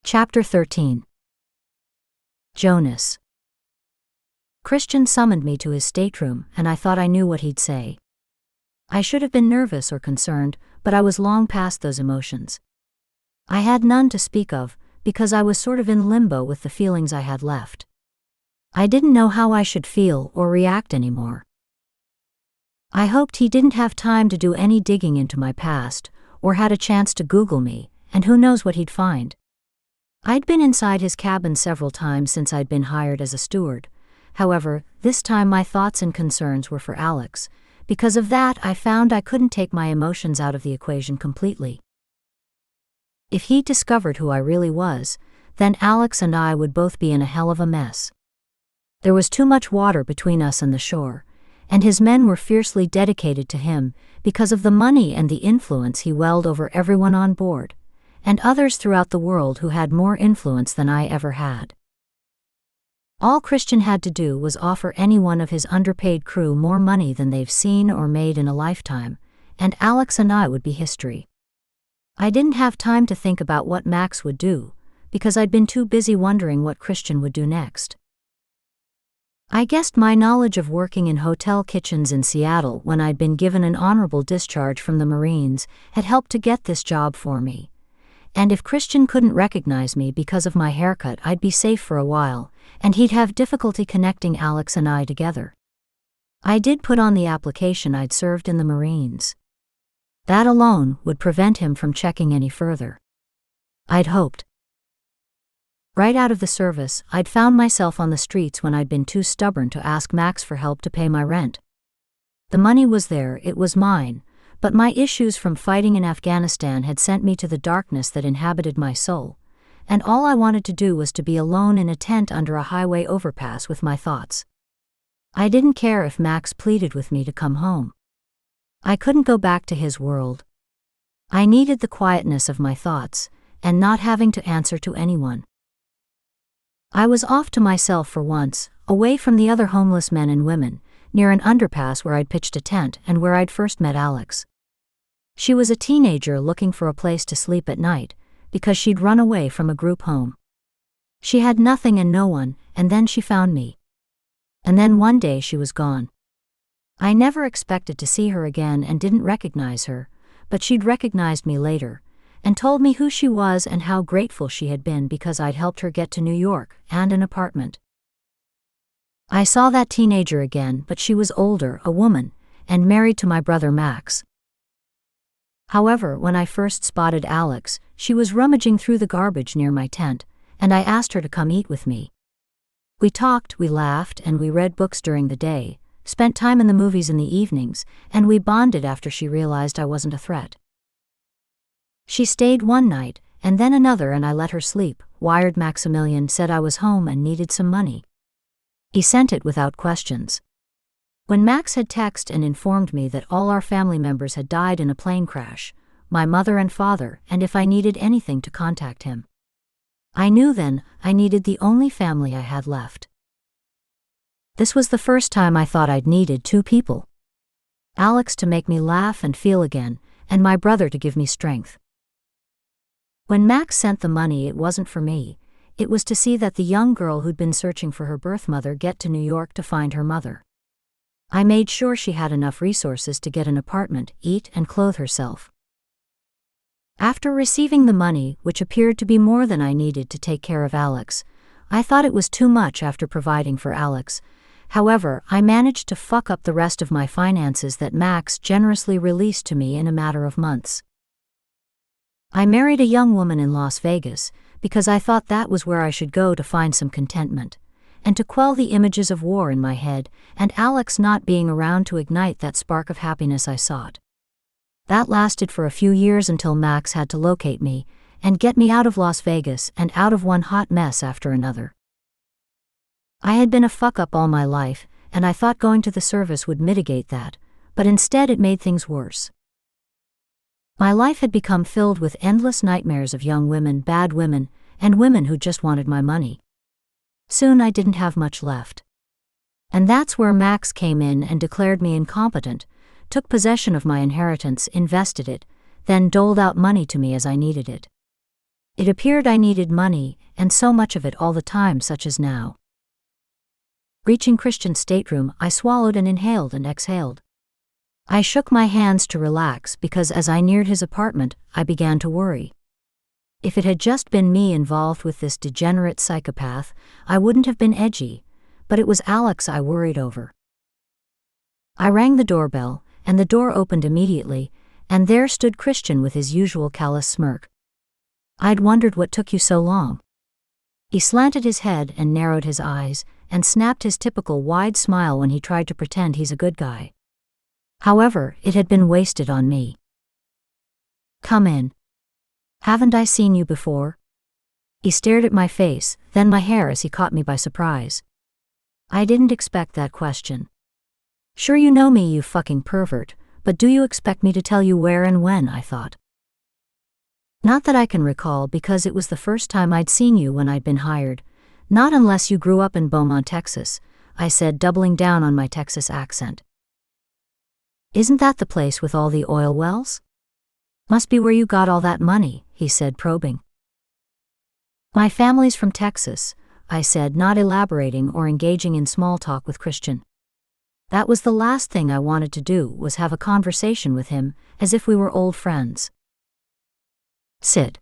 Chapter 13. Jonas. Christian summoned me to his stateroom, and I thought I knew what he'd say. I should have been nervous or concerned, but I was long past those emotions. I had none to speak of, because I was sort of in limbo with the feelings I had left. I didn't know how I should feel or react anymore. I hoped he didn't have time to do any digging into my past, or had a chance to Google me, and who knows what he'd find. I'd been inside his cabin several times since I'd been hired as a steward. However, this time my thoughts and concerns were for Alex. Because of that, I found I couldn't take my emotions out of the equation completely. If he discovered who I really was, then Alex and I would both be in a hell of a mess. There was too much water between us and the shore, and his men were fiercely dedicated to him because of the money and the influence he wielded over everyone on board, and others throughout the world who had more influence than I ever had. All Christian had to do was offer any one of his underpaid crew more money than they've seen or made in a lifetime, and Alex and I would be history. I didn't have time to think about what Max would do, because I'd been too busy wondering what Christian would do next. I guessed my knowledge of working in hotel kitchens in Seattle when I'd been given an honorable discharge from the Marines had helped to get this job for me. And if Christian couldn't recognize me because of my haircut, I'd be safe for a while, and he'd have difficulty connecting Alex and I together. I did put on the application I'd served in the Marines. That alone would prevent him from checking any further. I'd hoped. Right out of the service, I'd found myself on the streets when I'd been too stubborn to ask Max for help to pay my rent. The money was there, it was mine, but my issues from fighting in Afghanistan had sent me to the darkness that inhabited my soul, and all I wanted to do was to be alone in a tent under a highway overpass with my thoughts. I didn't care if Max pleaded with me to come home. I couldn't go back to his world. I needed the quietness of my thoughts, and not having to answer to anyone. I was off to myself for once, away from the other homeless men and women, near an underpass where I'd pitched a tent and where I'd first met Alex. She was a teenager looking for a place to sleep at night, because she'd run away from a group home. She had nothing and no one, and then she found me. And then one day she was gone. I never expected to see her again and didn't recognize her, but she'd recognized me later, and told me who she was and how grateful she had been because I'd helped her get to New York and an apartment. I saw that teenager again, but she was older, a woman, and married to my brother Max. However, when I first spotted Alex, she was rummaging through the garbage near my tent, and I asked her to come eat with me. We talked, we laughed, and we read books during the day, spent time in the movies in the evenings, and we bonded after she realized I wasn't a threat. She stayed one night, and then another, and I let her sleep. Wired Maximilian said I was home and needed some money. He sent it without questions. When Max had texted and informed me that all our family members had died in a plane crash, my mother and father, and if I needed anything to contact him, I knew then I needed the only family I had left. This was the first time I thought I'd needed two people. Alex to make me laugh and feel again, and my brother to give me strength. When Max sent the money, it wasn't for me. It was to see that the young girl who'd been searching for her birth mother get to New York to find her mother. I made sure she had enough resources to get an apartment, eat, and clothe herself. After receiving the money, which appeared to be more than I needed to take care of Alex, I thought it was too much after providing for Alex. However, I managed to fuck up the rest of my finances that Max generously released to me in a matter of months. I married a young woman in Las Vegas, because I thought that was where I should go to find some contentment, and to quell the images of war in my head, and Alex not being around to ignite that spark of happiness I sought. That lasted for a few years until Max had to locate me, and get me out of Las Vegas and out of one hot mess after another. I had been a fuck-up all my life, and I thought going to the service would mitigate that, but instead it made things worse. My life had become filled with endless nightmares of young women, bad women, and women who just wanted my money. Soon I didn't have much left. And that's where Max came in and declared me incompetent, took possession of my inheritance, invested it, then doled out money to me as I needed it. It appeared I needed money, and so much of it all the time, such as now. Reaching Christian's stateroom, I swallowed and inhaled and exhaled. I shook my hands to relax because as I neared his apartment, I began to worry. If it had just been me involved with this degenerate psychopath, I wouldn't have been edgy, but it was Alex I worried over. I rang the doorbell, and the door opened immediately, and there stood Christian with his usual callous smirk. "I'd wondered what took you so long." He slanted his head and narrowed his eyes, and snapped his typical wide smile when he tried to pretend he's a good guy. However, it had been wasted on me. "Come in. Haven't I seen you before?" He stared at my face, then my hair as he caught me by surprise. I didn't expect that question. "Sure you know me, you fucking pervert, but do you expect me to tell you where and when?" I thought. "Not that I can recall, because it was the first time I'd seen you when I'd been hired. Not unless you grew up in Beaumont, Texas," I said, doubling down on my Texas accent. "Isn't that the place with all the oil wells? Must be where you got all that money," he said, probing. "My family's from Texas," I said, not elaborating or engaging in small talk with Christian. That was the last thing I wanted to do, was have a conversation with him, as if we were old friends. "Sit.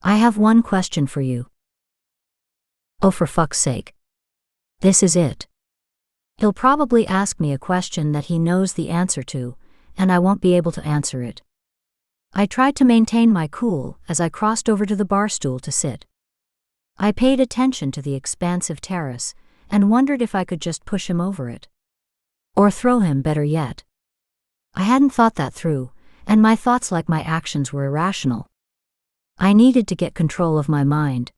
I have one question for you." "Oh, for fuck's sake. This is it." He'll probably ask me a question that he knows the answer to, and I won't be able to answer it. I tried to maintain my cool as I crossed over to the bar stool to sit. I paid attention to the expansive terrace, and wondered if I could just push him over it. Or throw him, better yet. I hadn't thought that through, and my thoughts, like my actions, were irrational. I needed to get control of my mind.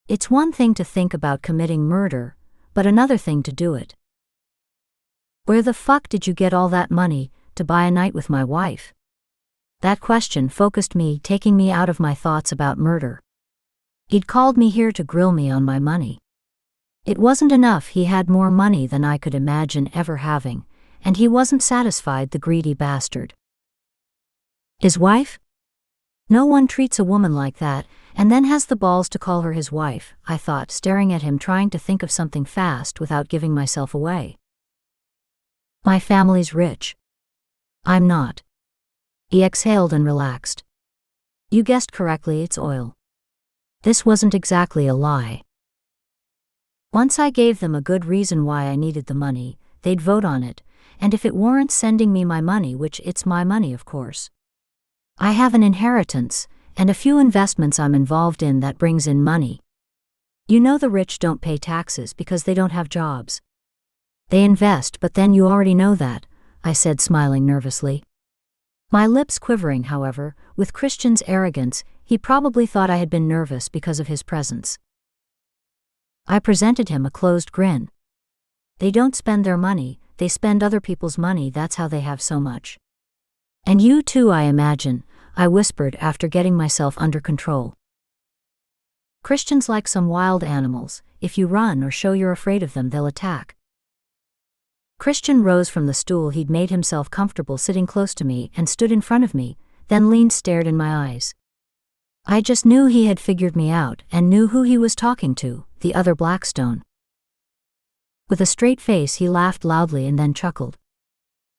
It's one thing to think about committing murder, but another thing to do it. "Where the fuck did you get all that money to buy a night with my wife?" That question focused me, taking me out of my thoughts about murder. He'd called me here to grill me on my money. It wasn't enough he had more money than I could imagine ever having, and he wasn't satisfied, the greedy bastard. His wife? No one treats a woman like that, and then has the balls to call her his wife, I thought, staring at him, trying to think of something fast without giving myself away. "My family's rich." "I'm not." He exhaled and relaxed. "You guessed correctly, it's oil." This wasn't exactly a lie. Once I gave them a good reason why I needed the money, they'd vote on it, and if it warrants sending me my money, which it's my money, of course. I have an inheritance, and a few investments I'm involved in that brings in money. You know the rich don't pay taxes because they don't have jobs. They invest, but then you already know that, I said, smiling nervously. My lips quivering, however, with Christian's arrogance. He probably thought I had been nervous because of his presence. I presented him a closed grin. They don't spend their money, they spend other people's money, that's how they have so much. And you too, I imagine, I whispered after getting myself under control. Christians like some wild animals. If you run or show you're afraid of them, they'll attack. Christian rose from the stool he'd made himself comfortable sitting close to me and stood in front of me, then leaned, stared in my eyes. I just knew he had figured me out and knew who he was talking to, the other Blackstone. With a straight face he laughed loudly and then chuckled.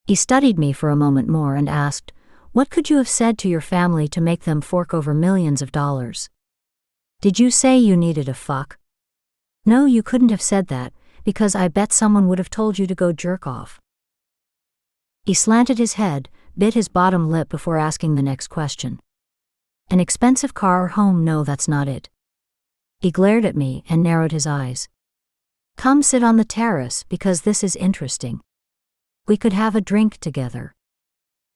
He studied me for a moment more and asked, "What could you have said to your family to make them fork over millions of dollars? Did you say you needed a fuck?" "No, you couldn't have said that, because I bet someone would have told you to go jerk off." He slanted his head, bit his bottom lip before asking the next question. "An expensive car or home?" "No, that's not it." He glared at me and narrowed his eyes. "Come sit on the terrace, because this is interesting. We could have a drink together.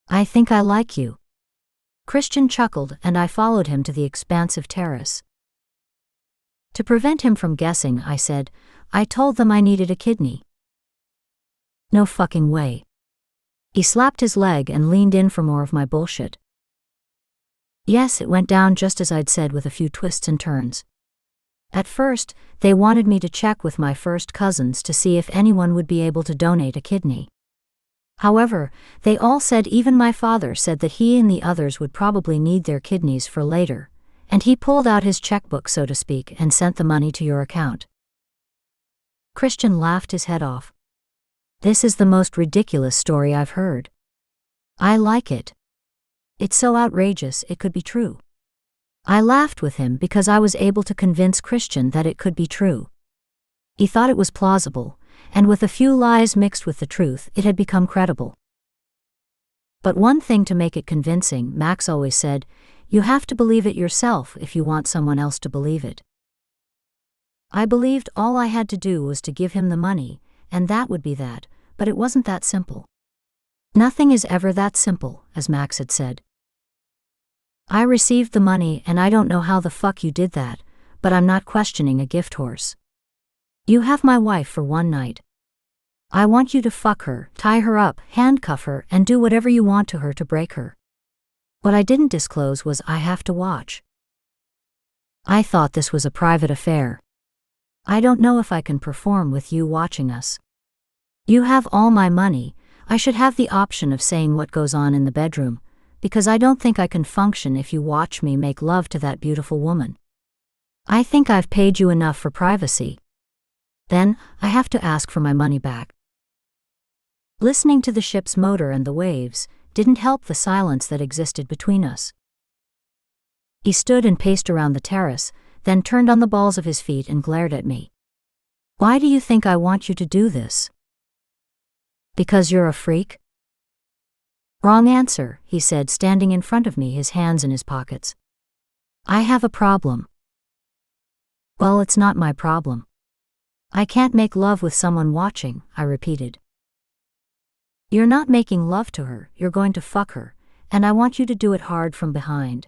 I think I like you." Christian chuckled and I followed him to the expansive terrace. To prevent him from guessing, I said, "I told them I needed a kidney." "No fucking way." He slapped his leg and leaned in for more of my bullshit. Yes, it went down just as I'd said, with a few twists and turns. At first, they wanted me to check with my first cousins to see if anyone would be able to donate a kidney. However, they all said, even my father said, that he and the others would probably need their kidneys for later, And he pulled out his checkbook, so to speak, and sent the money to your account. Christian laughed his head off. This is the most ridiculous story I've heard. I like it. It's so outrageous it could be true. I laughed with him because I was able to convince Christian that it could be true. He thought it was plausible, and with a few lies mixed with the truth, it had become credible. But one thing to make it convincing, Max always said, you have to believe it yourself if you want someone else to believe it. I believed all I had to do was to give him the money, and that would be that, but it wasn't that simple. Nothing is ever that simple, as Max had said. I received the money, and I don't know how the fuck you did that, but I'm not questioning a gift horse. You have my wife for one night. I want you to fuck her, tie her up, handcuff her, and do whatever you want to her to break her. What I didn't disclose was I have to watch. I thought this was a private affair. I don't know if I can perform with you watching us. You have all my money, I should have the option of saying what goes on in the bedroom, because I don't think I can function if you watch me make love to that beautiful woman. I think I've paid you enough for privacy. Then, I have to ask for my money back. Listening to the ship's motor and the waves didn't help the silence that existed between us. He stood and paced around the terrace, then turned on the balls of his feet and glared at me. Why do you think I want you to do this? Because you're a freak? Wrong answer, he said, standing in front of me, his hands in his pockets. I have a problem. Well, it's not my problem. I can't make love with someone watching, I repeated. You're not making love to her, you're going to fuck her, and I want you to do it hard from behind.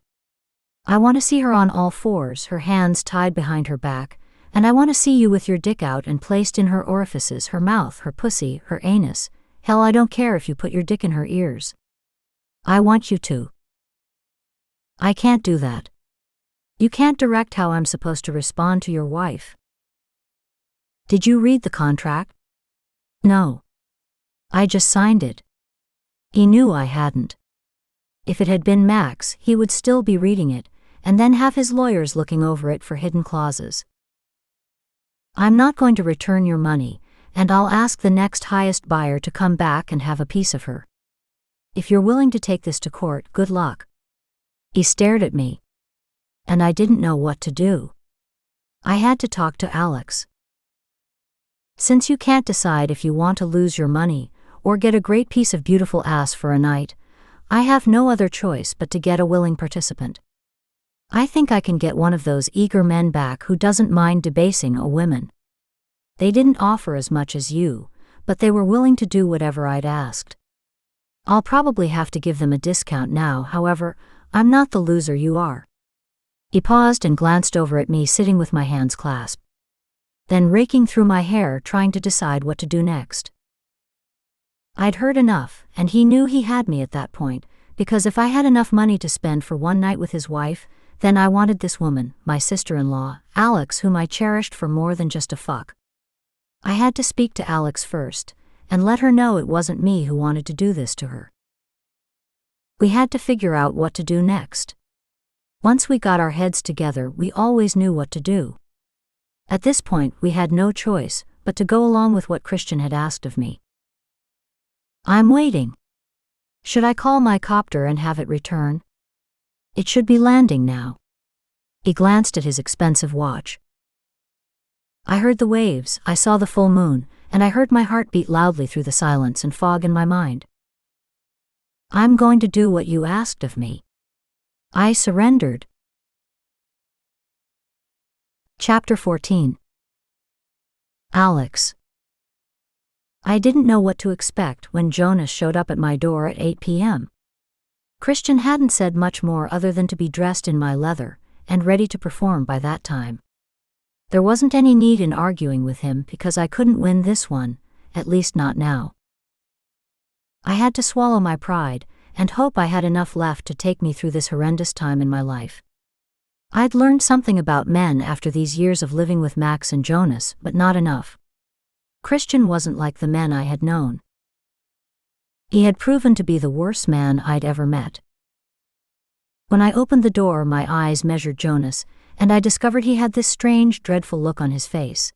I want to see her on all fours, her hands tied behind her back, and I want to see you with your dick out and placed in her orifices, her mouth, her pussy, her anus. Hell, I don't care if you put your dick in her ears. I want you to. I can't do that. You can't direct how I'm supposed to respond to your wife. Did you read the contract? No. I just signed it. He knew I hadn't. If it had been Max, he would still be reading it, and then have his lawyers looking over it for hidden clauses. I'm not going to return your money, and I'll ask the next highest buyer to come back and have a piece of her. If you're willing to take this to court, good luck. He stared at me. And I didn't know what to do. I had to talk to Alex. Since you can't decide if you want to lose your money, or get a great piece of beautiful ass for a night, I have no other choice but to get a willing participant. I think I can get one of those eager men back who doesn't mind debasing a woman. They didn't offer as much as you, but they were willing to do whatever I'd asked. I'll probably have to give them a discount now, however, I'm not the loser you are. He paused and glanced over at me sitting with my hands clasped. Then raking through my hair trying to decide what to do next. I'd heard enough, and he knew he had me at that point, because if I had enough money to spend for one night with his wife, then I wanted this woman, my sister-in-law, Alex, whom I cherished for more than just a fuck. I had to speak to Alex first, and let her know it wasn't me who wanted to do this to her. We had to figure out what to do next. Once we got our heads together, we always knew what to do. At this point, we had no choice but to go along with what Christian had asked of me. I'm waiting. Should I call my copter and have it return? It should be landing now. He glanced at his expensive watch. I heard the waves, I saw the full moon, and I heard my heart beat loudly through the silence and fog in my mind. I'm going to do what you asked of me. I surrendered. Chapter 14. Alex. I didn't know what to expect when Jonas showed up at my door at 8 p.m. Christian hadn't said much more other than to be dressed in my leather and ready to perform by that time. There wasn't any need in arguing with him because I couldn't win this one, at least not now. I had to swallow my pride and hope I had enough left to take me through this horrendous time in my life. I'd learned something about men after these years of living with Max and Jonas, but not enough. Christian wasn't like the men I had known. He had proven to be the worst man I'd ever met. When I opened the door, my eyes measured Jonas, and I discovered he had this strange, dreadful look on his face.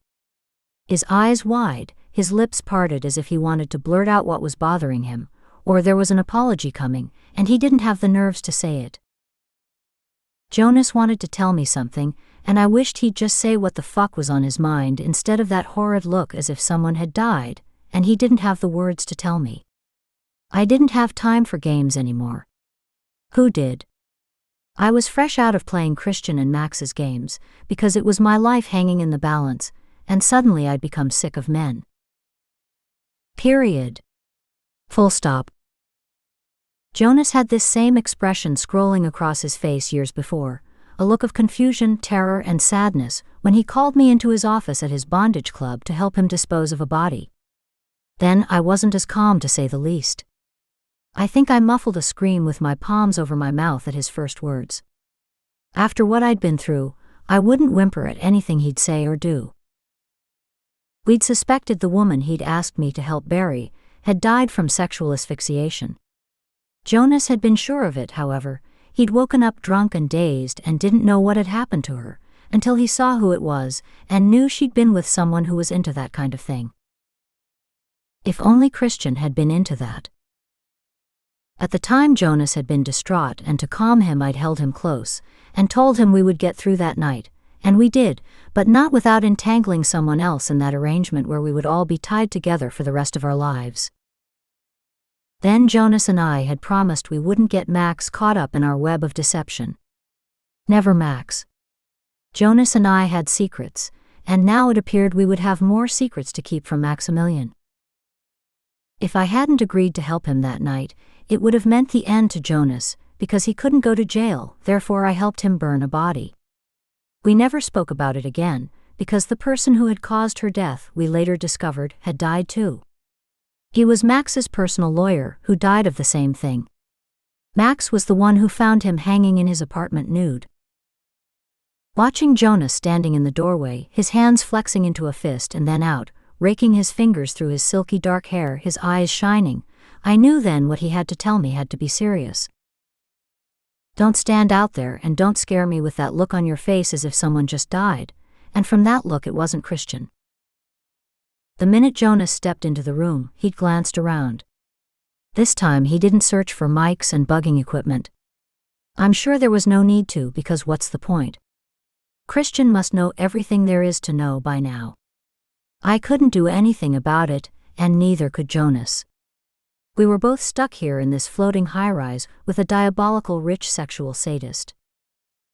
His eyes wide, his lips parted as if he wanted to blurt out what was bothering him, or there was an apology coming, and he didn't have the nerves to say it. Jonas wanted to tell me something, and I wished he'd just say what the fuck was on his mind instead of that horrid look as if someone had died, and he didn't have the words to tell me. I didn't have time for games anymore. Who did? I was fresh out of playing Christian and Max's games, because it was my life hanging in the balance, and suddenly I'd become sick of men. Period. Full stop. Jonas had this same expression scrolling across his face years before, a look of confusion, terror, and sadness, when he called me into his office at his bondage club to help him dispose of a body. Then I wasn't as calm, to say the least. I think I muffled a scream with my palms over my mouth at his first words. After what I'd been through, I wouldn't whimper at anything he'd say or do. We'd suspected the woman he'd asked me to help bury had died from sexual asphyxiation. Jonas had been sure of it, however. He'd woken up drunk and dazed and didn't know what had happened to her, until he saw who it was and knew she'd been with someone who was into that kind of thing. If only Christian had been into that. At the time, Jonas had been distraught, and to calm him I'd held him close and told him we would get through that night, and we did, but not without entangling someone else in that arrangement where we would all be tied together for the rest of our lives. Then Jonas and I had promised we wouldn't get Max caught up in our web of deception. Never Max. Jonas and I had secrets, and now it appeared we would have more secrets to keep from Maximilian. If I hadn't agreed to help him that night, it would have meant the end to Jonas, because he couldn't go to jail, therefore I helped him burn a body. We never spoke about it again, because the person who had caused her death, we later discovered, had died too. He was Max's personal lawyer, who died of the same thing. Max was the one who found him hanging in his apartment nude. Watching Jonas standing in the doorway, his hands flexing into a fist and then out, raking his fingers through his silky dark hair, his eyes shining, I knew then what he had to tell me had to be serious. Don't stand out there and don't scare me with that look on your face as if someone just died, and from that look it wasn't Christian. The minute Jonas stepped into the room, he'd glanced around. This time he didn't search for mics and bugging equipment. I'm sure there was no need to, because what's the point? Christian must know everything there is to know by now. I couldn't do anything about it, and neither could Jonas. We were both stuck here in this floating high-rise with a diabolical rich sexual sadist.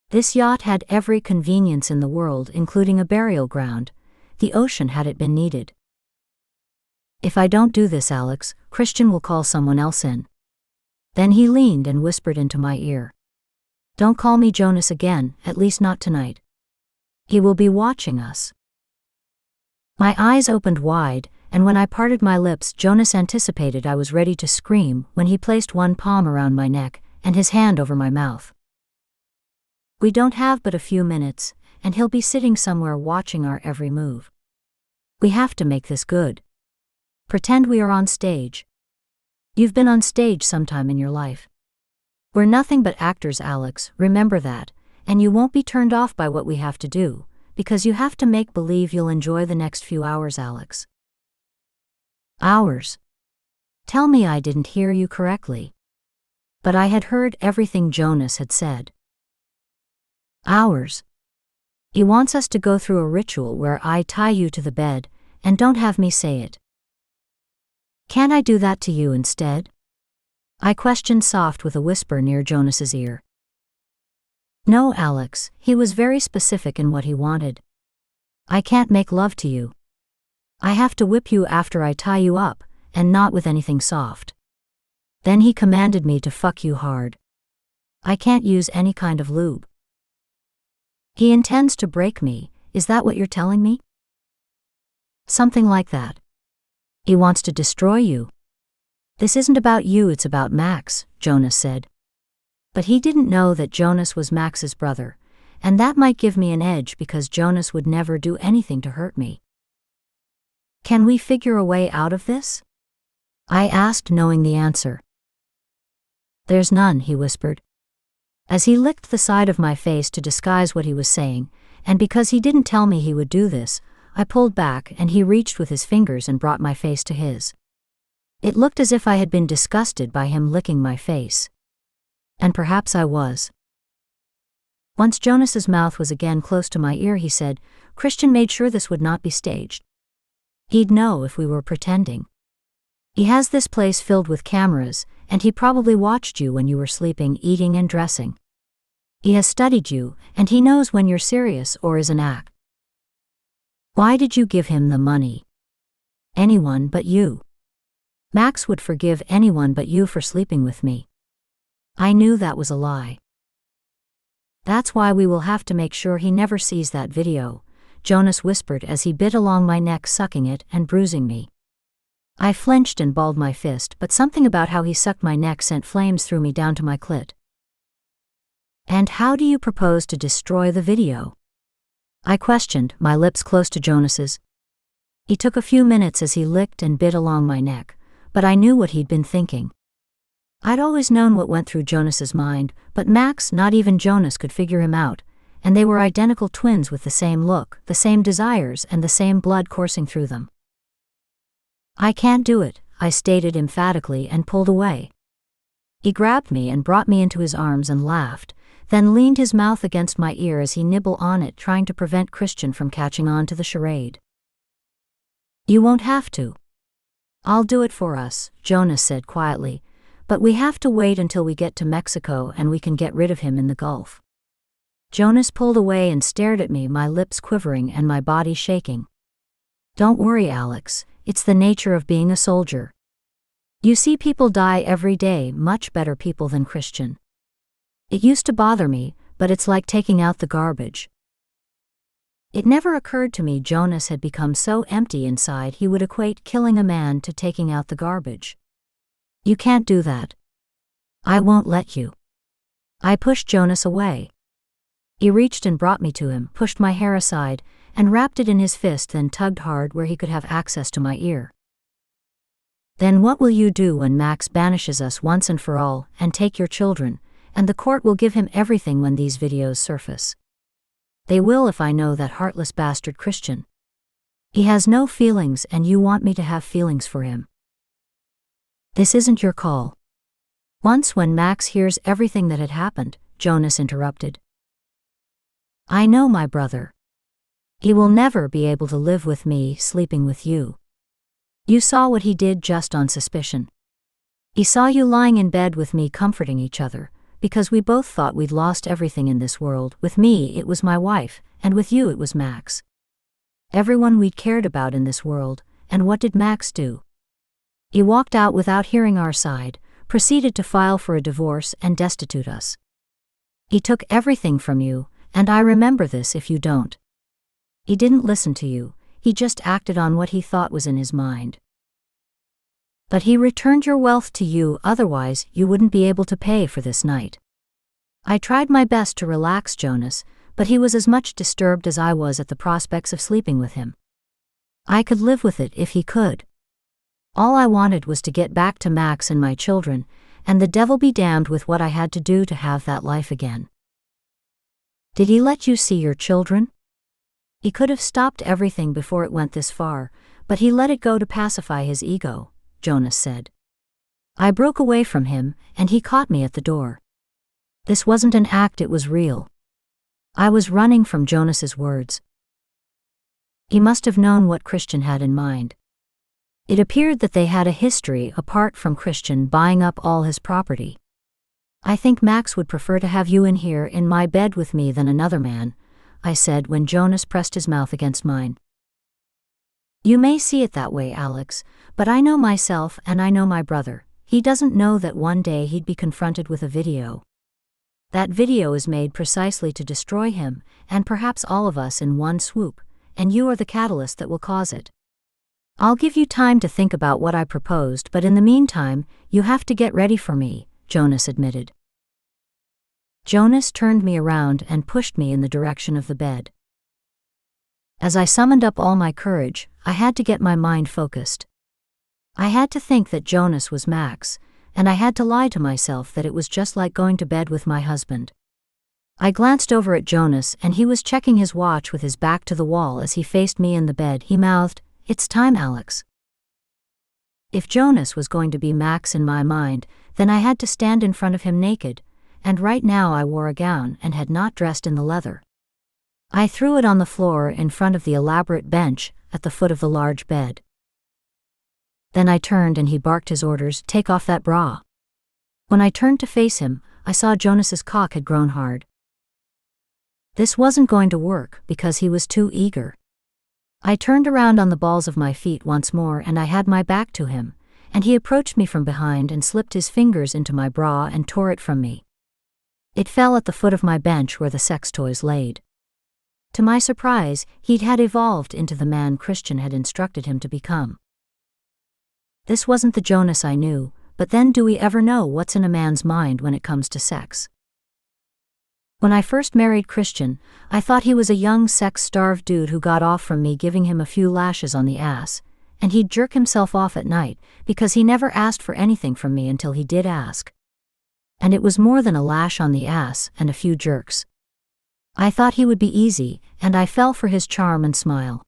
This yacht had every convenience in the world, including a burial ground. The ocean had it been needed. If I don't do this, Alex, Christian will call someone else in. Then he leaned and whispered into my ear. Don't call me Jonas again, at least not tonight. He will be watching us. My eyes opened wide, and when I parted my lips, Jonas anticipated I was ready to scream when he placed one palm around my neck and his hand over my mouth. We don't have but a few minutes, and he'll be sitting somewhere watching our every move. We have to make this good. Pretend we are on stage. You've been on stage sometime in your life. We're nothing but actors, Alex, remember that, and you won't be turned off by what we have to do, because you have to make believe you'll enjoy the next few hours, Alex. Hours? Tell me I didn't hear you correctly. But I had heard everything Jonas had said. Hours. He wants us to go through a ritual where I tie you to the bed, and don't have me say it. Can't I do that to you instead? I questioned soft with a whisper near Jonas's ear. No, Alex, he was very specific in what he wanted. I can't make love to you. I have to whip you after I tie you up, and not with anything soft. Then he commanded me to fuck you hard. I can't use any kind of lube. He intends to break me, is that what you're telling me? Something like that. He wants to destroy you. This isn't about you, it's about Max, Jonas said. But he didn't know that Jonas was Max's brother, and that might give me an edge because Jonas would never do anything to hurt me. Can we figure a way out of this? I asked, knowing the answer. There's none, he whispered. As he licked the side of my face to disguise what he was saying, and because he didn't tell me he would do this, I pulled back and he reached with his fingers and brought my face to his. It looked as if I had been disgusted by him licking my face. And perhaps I was. Once Jonas's mouth was again close to my ear, he said, "Christian made sure this would not be staged. He'd know if we were pretending. He has this place filled with cameras, and he probably watched you when you were sleeping, eating and dressing. He has studied you, and he knows when you're serious or is an act. Why did you give him the money? Anyone but you. Max would forgive anyone but you for sleeping with me." I knew that was a lie. "That's why we will have to make sure he never sees that video," Jonas whispered as he bit along my neck, sucking it and bruising me. I flinched and balled my fist, but something about how he sucked my neck sent flames through me down to my clit. "And how do you propose to destroy the video?" I questioned, my lips close to Jonas's. He took a few minutes as he licked and bit along my neck, but I knew what he'd been thinking. I'd always known what went through Jonas's mind, but Max, not even Jonas, could figure him out, and they were identical twins with the same look, the same desires, and the same blood coursing through them. "I can't do it," I stated emphatically and pulled away. He grabbed me and brought me into his arms and laughed, then leaned his mouth against my ear as he nibbled on it, trying to prevent Christian from catching on to the charade. "You won't have to. I'll do it for us," Jonas said quietly, "but we have to wait until we get to Mexico and we can get rid of him in the Gulf." Jonas pulled away and stared at me, my lips quivering and my body shaking. "Don't worry, Alex, it's the nature of being a soldier. You see people die every day, much better people than Christian. It used to bother me, but it's like taking out the garbage." It never occurred to me Jonas had become so empty inside he would equate killing a man to taking out the garbage. "You can't do that. I won't let you." I pushed Jonas away. He reached and brought me to him, pushed my hair aside, and wrapped it in his fist, then tugged hard where he could have access to my ear. "Then what will you do when Max banishes us once and for all, and take your children, and the court will give him everything when these videos surface? They will if I know that heartless bastard Christian. He has no feelings and you want me to have feelings for him." "This isn't your call." "Once when Max hears everything that had happened," Jonas interrupted. "I know my brother. He will never be able to live with me sleeping with you. You saw what he did just on suspicion. He saw you lying in bed with me comforting each other, because we both thought we'd lost everything in this world. With me it was my wife, and with you it was Max. Everyone we'd cared about in this world, and what did Max do? He walked out without hearing our side, proceeded to file for a divorce and destitute us. He took everything from you, and I remember this if you don't. He didn't listen to you, he just acted on what he thought was in his mind. But he returned your wealth to you, otherwise you wouldn't be able to pay for this night." I tried my best to relax Jonas, but he was as much disturbed as I was at the prospects of sleeping with him. I could live with it if he could. All I wanted was to get back to Max and my children, and the devil be damned with what I had to do to have that life again. "Did he let you see your children?" "He could have stopped everything before it went this far, but he let it go to pacify his ego," Jonas said. I broke away from him, and he caught me at the door. This wasn't an act, it was real. I was running from Jonas's words. He must have known what Christian had in mind. It appeared that they had a history apart from Christian buying up all his property. "I think Max would prefer to have you in here in my bed with me than another man," I said when Jonas pressed his mouth against mine. "You may see it that way, Alex, but I know myself and I know my brother. He doesn't know that one day he'd be confronted with a video. That video is made precisely to destroy him, and perhaps all of us in one swoop, and you are the catalyst that will cause it. I'll give you time to think about what I proposed, but in the meantime, you have to get ready for me," Jonas admitted. Jonas turned me around and pushed me in the direction of the bed. As I summoned up all my courage, I had to get my mind focused. I had to think that Jonas was Max, and I had to lie to myself that it was just like going to bed with my husband. I glanced over at Jonas, and he was checking his watch with his back to the wall as he faced me in the bed. He mouthed, "It's time, Alex." If Jonas was going to be Max in my mind, then I had to stand in front of him naked, and right now I wore a gown and had not dressed in the leather. I threw it on the floor in front of the elaborate bench at the foot of the large bed. Then I turned and he barked his orders, "Take off that bra." When I turned to face him, I saw Jonas's cock had grown hard. This wasn't going to work because he was too eager. I turned around on the balls of my feet once more and I had my back to him, and he approached me from behind and slipped his fingers into my bra and tore it from me. It fell at the foot of my bench where the sex toys laid. To my surprise, he had evolved into the man Christian had instructed him to become. This wasn't the Jonas I knew, but then do we ever know what's in a man's mind when it comes to sex? When I first married Christian, I thought he was a young sex-starved dude who got off from me giving him a few lashes on the ass, and he'd jerk himself off at night because he never asked for anything from me until he did ask. And it was more than a lash on the ass and a few jerks. I thought he would be easy, and I fell for his charm and smile.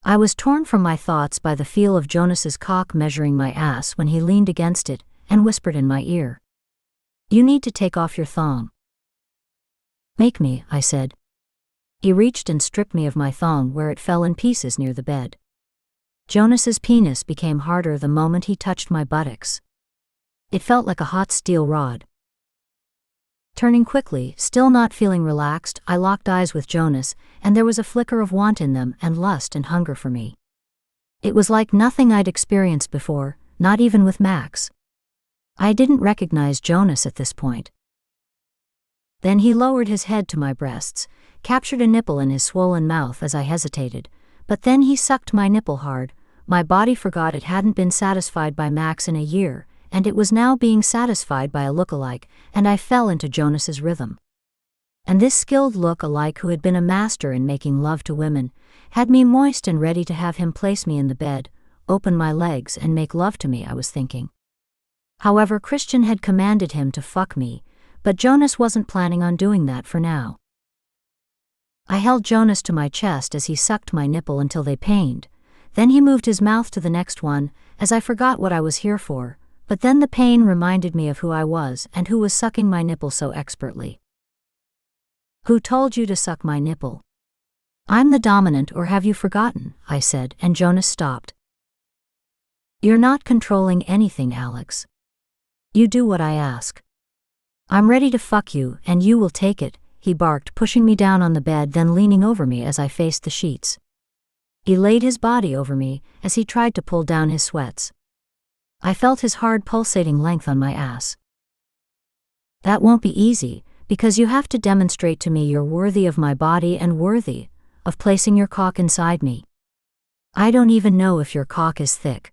I was torn from my thoughts by the feel of Jonas's cock measuring my ass when he leaned against it and whispered in my ear, "You need to take off your thong." "Make me," I said. He reached and stripped me of my thong where it fell in pieces near the bed. Jonas's penis became harder the moment he touched my buttocks. It felt like a hot steel rod. Turning quickly, still not feeling relaxed, I locked eyes with Jonas, and there was a flicker of want in them and lust and hunger for me. It was like nothing I'd experienced before, not even with Max. I didn't recognize Jonas at this point. Then he lowered his head to my breasts, captured a nipple in his swollen mouth as I hesitated, but then he sucked my nipple hard. My body forgot it hadn't been satisfied by Max in a year, and it was now being satisfied by a look-alike, and I fell into Jonas's rhythm. And this skilled look-alike, who had been a master in making love to women, had me moist and ready to have him place me in the bed, open my legs and make love to me, I was thinking. However, Christian had commanded him to fuck me, but Jonas wasn't planning on doing that for now. I held Jonas to my chest as he sucked my nipple until they pained. Then he moved his mouth to the next one, as I forgot what I was here for, but then the pain reminded me of who I was and who was sucking my nipple so expertly. "Who told you to suck my nipple?" "I'm the dominant, or have you forgotten?" I said, and Jonas stopped. "You're not controlling anything, Alex. You do what I ask. I'm ready to fuck you, and you will take it," he barked, pushing me down on the bed, then leaning over me as I faced the sheets. He laid his body over me as he tried to pull down his sweats. I felt his hard pulsating length on my ass. "That won't be easy, because you have to demonstrate to me you're worthy of my body and worthy of placing your cock inside me. I don't even know if your cock is thick."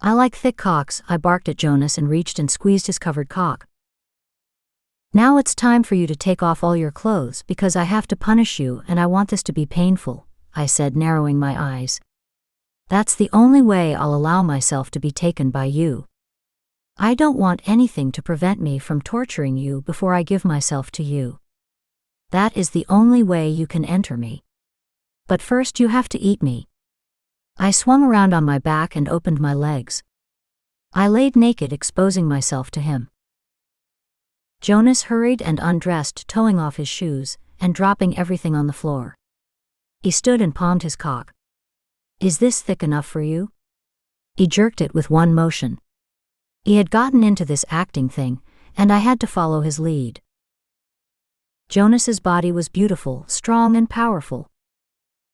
"I like thick cocks," I barked at Jonas and reached and squeezed his covered cock. "Now it's time for you to take off all your clothes because I have to punish you and I want this to be painful," I said, narrowing my eyes. "That's the only way I'll allow myself to be taken by you. I don't want anything to prevent me from torturing you before I give myself to you. That is the only way you can enter me. But first you have to eat me." I swung around on my back and opened my legs. I laid naked, exposing myself to him. Jonas hurried and undressed, towing off his shoes and dropping everything on the floor. He stood and palmed his cock. "Is this thick enough for you?" He jerked it with one motion. He had gotten into this acting thing, and I had to follow his lead. Jonas's body was beautiful, strong and powerful.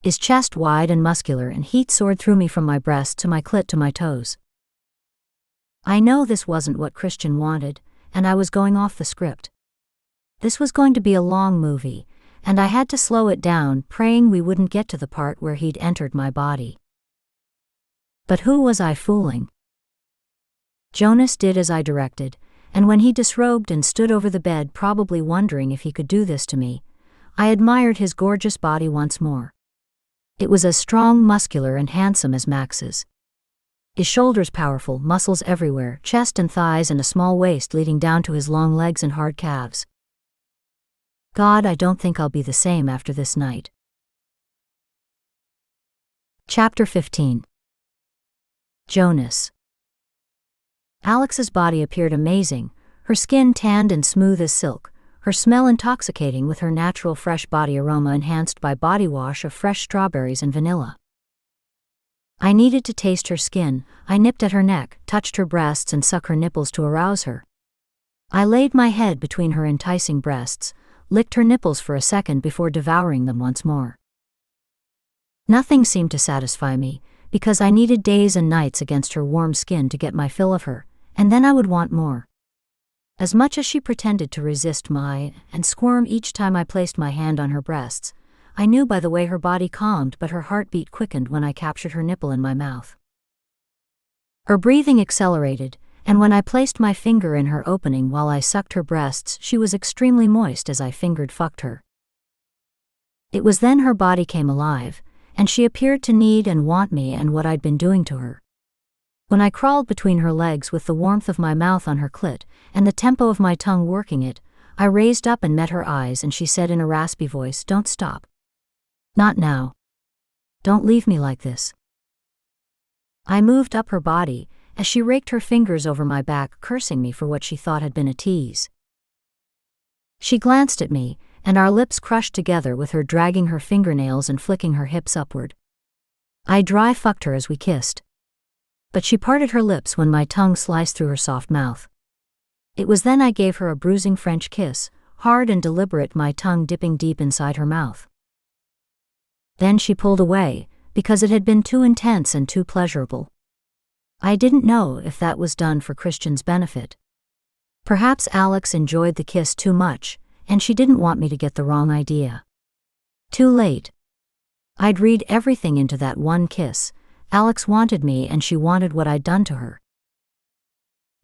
His chest wide and muscular, and heat soared through me from my breast to my clit to my toes. I know this wasn't what Christian wanted, and I was going off the script. This was going to be a long movie, and I had to slow it down, praying we wouldn't get to the part where he'd entered my body. But who was I fooling? Jonas did as I directed, and when he disrobed and stood over the bed, probably wondering if he could do this to me, I admired his gorgeous body once more. It was as strong, muscular, and handsome as Max's. His shoulders powerful, muscles everywhere, chest and thighs, and a small waist leading down to his long legs and hard calves. God, I don't think I'll be the same after this night. Chapter 15. Jonas. Alex's body appeared amazing, her skin tanned and smooth as silk, her smell intoxicating with her natural fresh body aroma enhanced by body wash of fresh strawberries and vanilla. I needed to taste her skin. I nipped at her neck, touched her breasts and sucked her nipples to arouse her. I laid my head between her enticing breasts, licked her nipples for a second before devouring them once more. Nothing seemed to satisfy me, because I needed days and nights against her warm skin to get my fill of her, and then I would want more. As much as she pretended to resist and squirm each time I placed my hand on her breasts, I knew by the way her body calmed but her heartbeat quickened when I captured her nipple in my mouth. Her breathing accelerated, and when I placed my finger in her opening while I sucked her breasts, she was extremely moist as I fucked her. It was then her body came alive, and she appeared to need and want me and what I'd been doing to her. When I crawled between her legs with the warmth of my mouth on her clit and the tempo of my tongue working it, I raised up and met her eyes and she said in a raspy voice, "Don't stop. Not now. Don't leave me like this." I moved up her body as she raked her fingers over my back, cursing me for what she thought had been a tease. She glanced at me, and our lips crushed together with her dragging her fingernails and flicking her hips upward. I dry fucked her as we kissed. But she parted her lips when my tongue sliced through her soft mouth. It was then I gave her a bruising French kiss, hard and deliberate, my tongue dipping deep inside her mouth. Then she pulled away, because it had been too intense and too pleasurable. I didn't know if that was done for Christian's benefit. Perhaps Alex enjoyed the kiss too much, and she didn't want me to get the wrong idea. Too late. I'd read everything into that one kiss. Alex wanted me and she wanted what I'd done to her.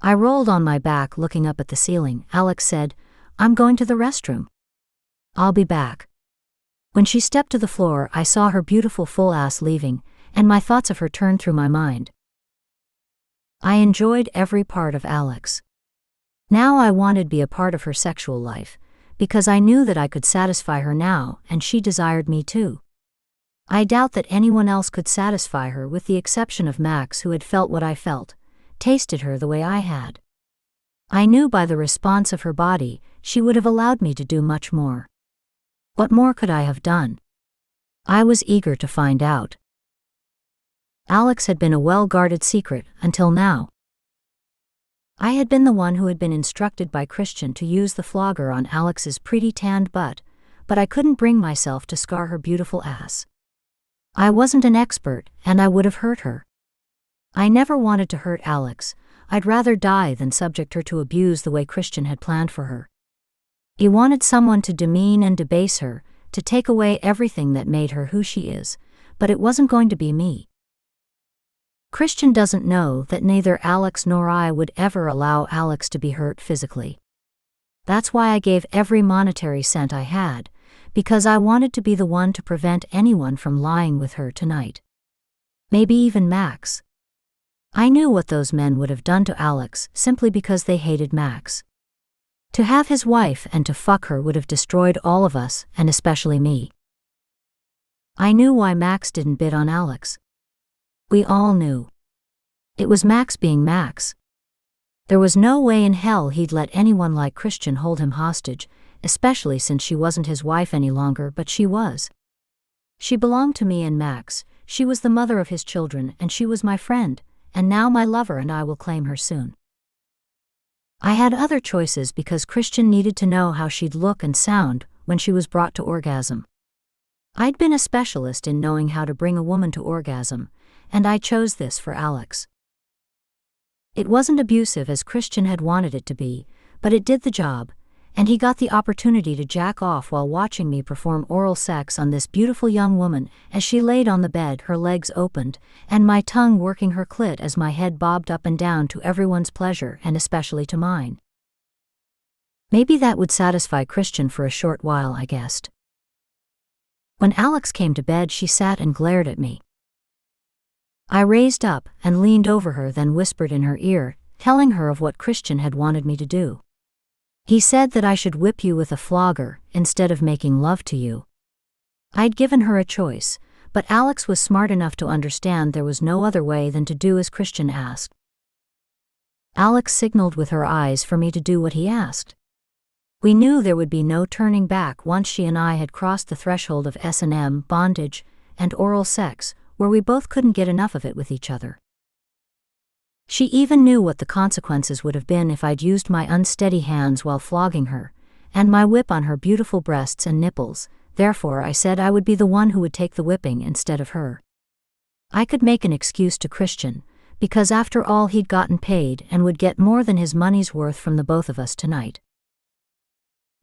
I rolled on my back looking up at the ceiling. Alex said, "I'm going to the restroom. I'll be back." When she stepped to the floor, I saw her beautiful full ass leaving, and my thoughts of her turned through my mind. I enjoyed every part of Alex. Now I wanted to be a part of her sexual life, because I knew that I could satisfy her now and she desired me too. I doubt that anyone else could satisfy her with the exception of Max, who had felt what I felt, tasted her the way I had. I knew by the response of her body, she would have allowed me to do much more. What more could I have done? I was eager to find out. Alex had been a well-guarded secret until now. I had been the one who had been instructed by Christian to use the flogger on Alex's pretty tanned butt, but I couldn't bring myself to scar her beautiful ass. I wasn't an expert, and I would have hurt her. I never wanted to hurt Alex. I'd rather die than subject her to abuse the way Christian had planned for her. He wanted someone to demean and debase her, to take away everything that made her who she is, but it wasn't going to be me. Christian doesn't know that neither Alex nor I would ever allow Alex to be hurt physically. That's why I gave every monetary cent I had, because I wanted to be the one to prevent anyone from lying with her tonight. Maybe even Max. I knew what those men would have done to Alex simply because they hated Max. To have his wife and to fuck her would have destroyed all of us, and especially me. I knew why Max didn't bid on Alex. We all knew. It was Max being Max. There was no way in hell he'd let anyone like Christian hold him hostage, especially since she wasn't his wife any longer, but she was. She belonged to me and Max, she was the mother of his children, and she was my friend, and now my lover, and I will claim her soon. I had other choices because Christian needed to know how she'd look and sound when she was brought to orgasm. I'd been a specialist in knowing how to bring a woman to orgasm, and I chose this for Alex. It wasn't abusive as Christian had wanted it to be, but it did the job, and he got the opportunity to jack off while watching me perform oral sex on this beautiful young woman as she laid on the bed, her legs opened, and my tongue working her clit as my head bobbed up and down to everyone's pleasure and especially to mine. Maybe that would satisfy Christian for a short while, I guessed. When Alex came to bed, she sat and glared at me. I raised up and leaned over her, then whispered in her ear, telling her of what Christian had wanted me to do. He said that I should whip you with a flogger instead of making love to you. I'd given her a choice, but Alex was smart enough to understand there was no other way than to do as Christian asked. Alex signaled with her eyes for me to do what he asked. We knew there would be no turning back once she and I had crossed the threshold of S&M, bondage, and oral sex, where we both couldn't get enough of it with each other. She even knew what the consequences would have been if I'd used my unsteady hands while flogging her, and my whip on her beautiful breasts and nipples. Therefore I said I would be the one who would take the whipping instead of her. I could make an excuse to Christian, because after all he'd gotten paid and would get more than his money's worth from the both of us tonight.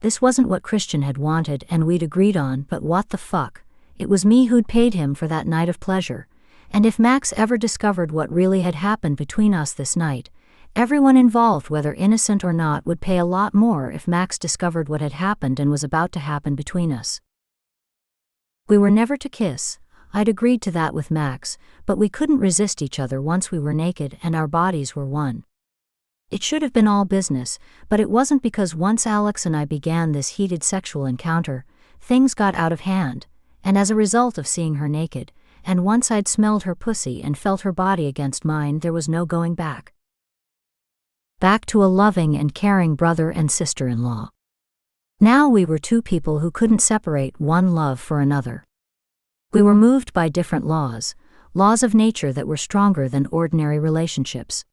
This wasn't what Christian had wanted and we'd agreed on, but what the fuck, it was me who'd paid him for that night of pleasure, and if Max ever discovered what really had happened between us this night, everyone involved, whether innocent or not, would pay a lot more if Max discovered what had happened and was about to happen between us. We were never to kiss. I'd agreed to that with Max, but we couldn't resist each other once we were naked and our bodies were one. It should have been all business, but it wasn't, because once Alex and I began this heated sexual encounter, things got out of hand, and as a result of seeing her naked, and once I'd smelled her pussy and felt her body against mine, there was no going back. Back to a loving and caring brother and sister-in-law. Now we were two people who couldn't separate one love for another. We were moved by different laws of nature that were stronger than ordinary relationships.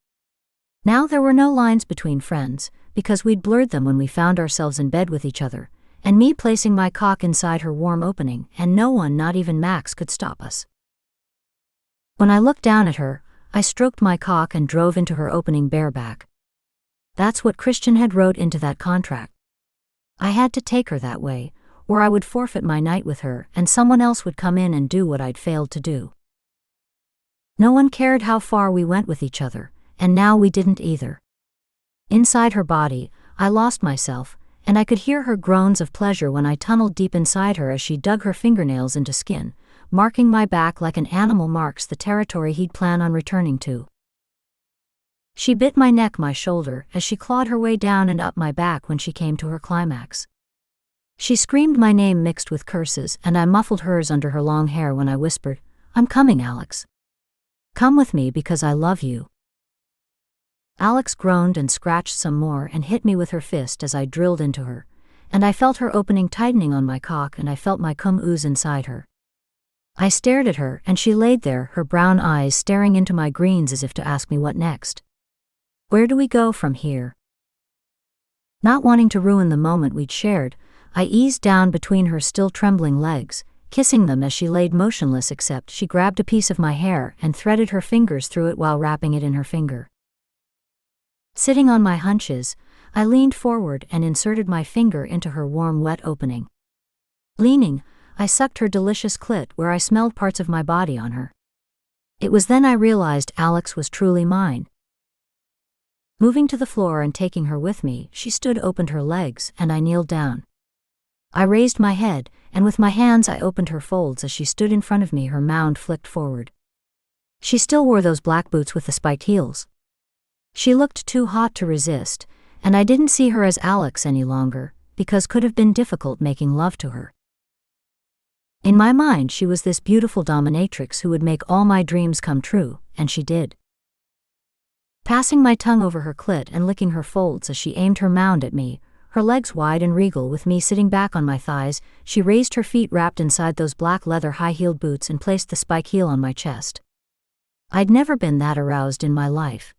Now there were no lines between friends, because we'd blurred them when we found ourselves in bed with each other, and me placing my cock inside her warm opening, and no one, not even Max, could stop us. When I looked down at her, I stroked my cock and drove into her opening bareback. That's what Christian had wrote into that contract. I had to take her that way, or I would forfeit my night with her and someone else would come in and do what I'd failed to do. No one cared how far we went with each other, and now we didn't either. Inside her body, I lost myself, and I could hear her groans of pleasure when I tunneled deep inside her as she dug her fingernails into skin, marking my back like an animal marks the territory he'd plan on returning to. She bit my neck, my shoulder, as she clawed her way down and up my back when she came to her climax. She screamed my name mixed with curses, and I muffled hers under her long hair when I whispered, "I'm coming, Alex. Come with me because I love you." Alex groaned and scratched some more and hit me with her fist as I drilled into her, and I felt her opening tightening on my cock and I felt my cum ooze inside her. I stared at her and she laid there, her brown eyes staring into my greens as if to ask me what next. Where do we go from here? Not wanting to ruin the moment we'd shared, I eased down between her still trembling legs, kissing them as she laid motionless, except she grabbed a piece of my hair and threaded her fingers through it while wrapping it in her finger. Sitting on my hunches, I leaned forward and inserted my finger into her warm, wet opening. Leaning, I sucked her delicious clit where I smelled parts of my body on her. It was then I realized Alex was truly mine. Moving to the floor and taking her with me, she stood, opened her legs, and I kneeled down. I raised my head, and with my hands I opened her folds as she stood in front of me, her mound flicked forward. She still wore those black boots with the spiked heels. She looked too hot to resist, and I didn't see her as Alex any longer, because could have been difficult making love to her. In my mind she was this beautiful dominatrix who would make all my dreams come true, and she did. Passing my tongue over her clit and licking her folds as she aimed her mound at me, her legs wide and regal with me sitting back on my thighs, she raised her feet wrapped inside those black leather high-heeled boots and placed the spike heel on my chest. I'd never been that aroused in my life.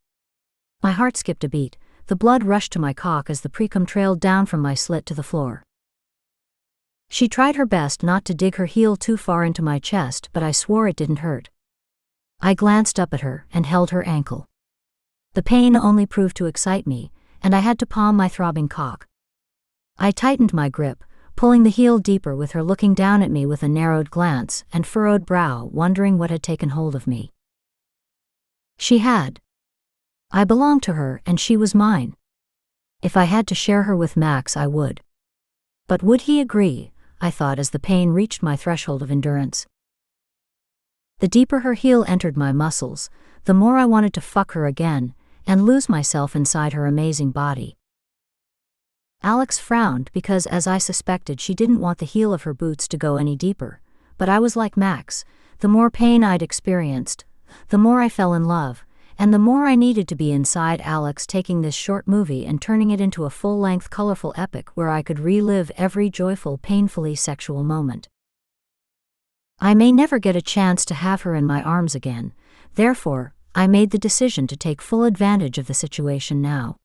My heart skipped a beat, the blood rushed to my cock as the precum trailed down from my slit to the floor. She tried her best not to dig her heel too far into my chest, but I swore it didn't hurt. I glanced up at her and held her ankle. The pain only proved to excite me, and I had to palm my throbbing cock. I tightened my grip, pulling the heel deeper with her looking down at me with a narrowed glance and furrowed brow, wondering what had taken hold of me. She had. I belonged to her and she was mine. If I had to share her with Max, I would. But would he agree? I thought as the pain reached my threshold of endurance. The deeper her heel entered my muscles, the more I wanted to fuck her again and lose myself inside her amazing body. Alex frowned because, as I suspected, she didn't want the heel of her boots to go any deeper. But I was like Max. The more pain I'd experienced, the more I fell in love, and the more I needed to be inside Alex, taking this short movie and turning it into a full-length colorful epic where I could relive every joyful, painfully sexual moment. I may never get a chance to have her in my arms again, therefore, I made the decision to take full advantage of the situation now.